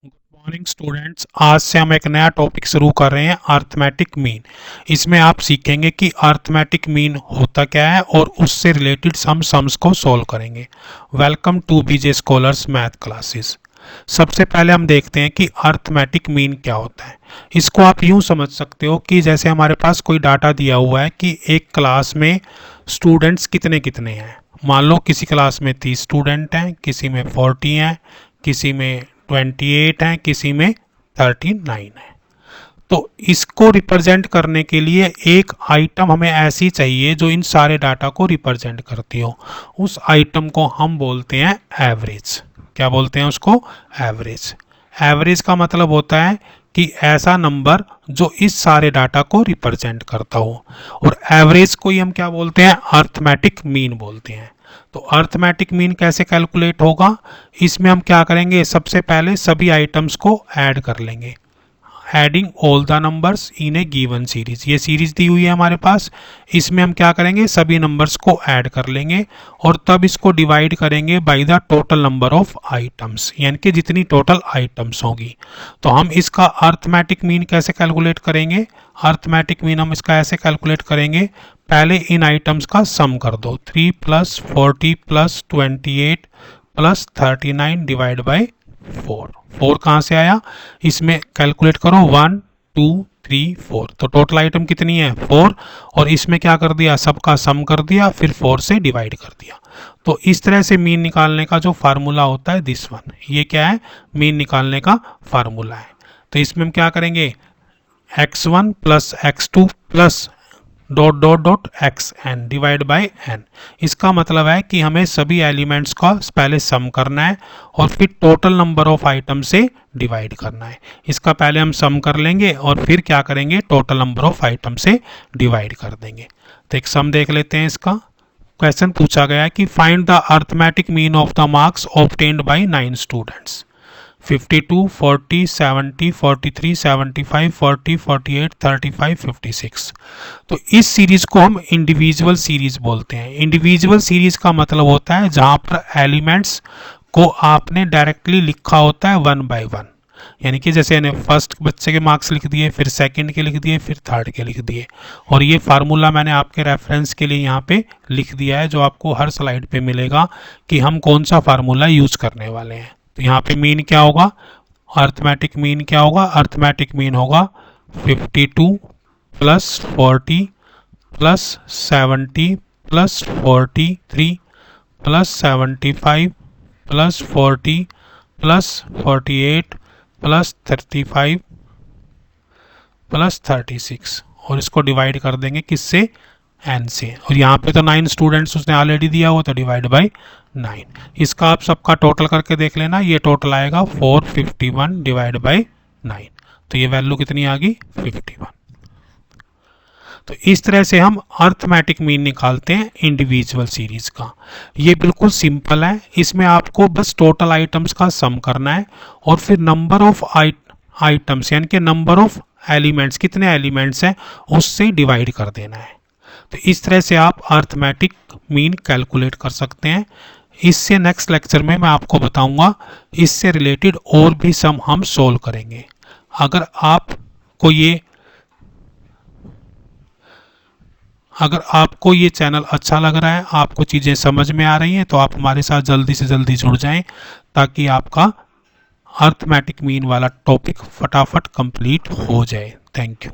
Good morning students. आज से हम एक नया टॉपिक शुरू कर रहे हैं, अर्थमेटिक मीन। इसमें आप सीखेंगे कि अर्थमेटिक मीन होता क्या है और उससे रिलेटेड हम सम्स को सॉल्व करेंगे। Welcome to BJ Scholars math classes. सबसे पहले हम देखते हैं कि अर्थमेटिक मीन क्या होता है। इसको आप यूं समझ सकते हो कि जैसे हमारे पास कोई डाटा दिया हुआ है कि एक क्लास में स्टूडेंट्स कितने कितने हैं। मान लो किसी क्लास में 30 स्टूडेंट हैं, किसी में 40 हैं, किसी में 28 हैं, किसी में 39 है। तो इसको रिप्रेजेंट करने के लिए एक आइटम हमें ऐसी चाहिए जो इन सारे डाटा को रिप्रेजेंट करती हो। उस आइटम को हम बोलते हैं एवरेज। क्या बोलते हैं उसको? एवरेज। एवरेज का मतलब होता है कि ऐसा नंबर जो इस सारे डाटा को रिप्रेजेंट करता हो। और एवरेज को ही हम क्या बोलते हैं? अर्थमेटिक मीन बोलते हैं। तो अर्थमेटिक मीन कैसे कैलकुलेट होगा? इसमें हम क्या करेंगे, सबसे पहले सभी आइटम्स को ऐड कर लेंगे। Adding all the numbers in A given series. ये सीरीज दी हुई है हमारे पास, इसमें हम क्या करेंगे, सभी नंबर्स को ऐड कर लेंगे और तब इसको डिवाइड करेंगे by the total number of items, यानी कि जितनी टोटल आइटम्स होगी। तो हम इसका अर्थमेटिक मीन कैसे कैलकुलेट करेंगे? अर्थमेटिक मीन हम इसका ऐसे कैलकुलेट करेंगे, पहले इन आइटम्स का सम कर दो। 3 + 40 + 28 + 39 डिवाइड बाई 4। 4 कहाँ से आया? इसमें कैलकुलेट करो, 1 2 3 4। तो टोटल आइटम कितनी है? 4। और इसमें क्या कर दिया, सबका सम कर दिया, फिर 4 से डिवाइड कर दिया। तो इस तरह से मीन निकालने का जो फार्मूला होता है दिस वन, ये क्या है? मीन निकालने का फार्मूला है। तो इसमें हम क्या करेंगे, x1 + x2 + dot dot dot x n divide by n. इसका मतलब है कि हमें सभी एलिमेंट्स का पहले सम करना है और फिर टोटल नंबर ऑफ आइटम से डिवाइड करना है। इसका पहले हम सम कर लेंगे और फिर क्या करेंगे, टोटल नंबर ऑफ आइटम से डिवाइड कर देंगे। तो एक सम देख लेते हैं। इसका क्वेश्चन पूछा गया है कि find the arithmetic mean of the marks obtained by 9 students. 52 40 70 43 75 40 48 35 56। तो इस सीरीज को हम इंडिविजुअल सीरीज बोलते हैं। इंडिविजुअल सीरीज का मतलब होता है जहां पर एलिमेंट्स को आपने डायरेक्टली लिखा होता है 1 बाय 1। यानी कि जैसे फर्स्ट बच्चे के मार्क्स लिख दिए, फिर सेकंड के लिख दिए, फिर थर्ड के लिख दिए। और ये फार्मूला मैंने आपके रेफरेंस के लिए यहाँ पे लिख दिया है, जो आपको हर स्लाइड पे मिलेगा कि हम कौन सा फार्मूला यूज करने वाले हैं। तो यहाँ पे मीन क्या होगा, अर्थमेटिक मीन क्या होगा? अर्थमेटिक मीन होगा 52 + 40 + 70 + 43 + 75 + 40 + 48 + 35 + 36। और इसको डिवाइड कर देंगे किससे? एन से। और यहाँ पे तो 9 स्टूडेंट्स उसने ऑलरेडी दिया हुआ, तो डिवाइड बाई 9। इसका आप सबका टोटल करके देख लेना, ये टोटल आएगा 451 डिवाइड बाई 9। तो ये वैल्यू कितनी आ गई? 51। तो इस तरह से हम अर्थमेटिक मीन निकालते हैं इंडिविजुअल सीरीज का। ये बिल्कुल सिंपल है, इसमें आपको बस टोटल आइटम्स का सम करना है और फिर नंबर ऑफ आइटम्स यानी कि नंबर ऑफ एलिमेंट्स, कितने एलिमेंट्स हैं, उससे डिवाइड कर देना है। तो इस तरह से आप अर्थमेटिक मीन कैलकुलेट कर सकते हैं। इससे नेक्स्ट लेक्चर में मैं आपको बताऊंगा, इससे रिलेटेड और भी सम हम सोल्व करेंगे। अगर आपको ये चैनल अच्छा लग रहा है, आपको चीज़ें समझ में आ रही हैं, तो आप हमारे साथ जल्दी से जल्दी जुड़ जाएं ताकि आपका अर्थमेटिक मीन वाला टॉपिक फटाफट कंप्लीट हो जाए। Thank you.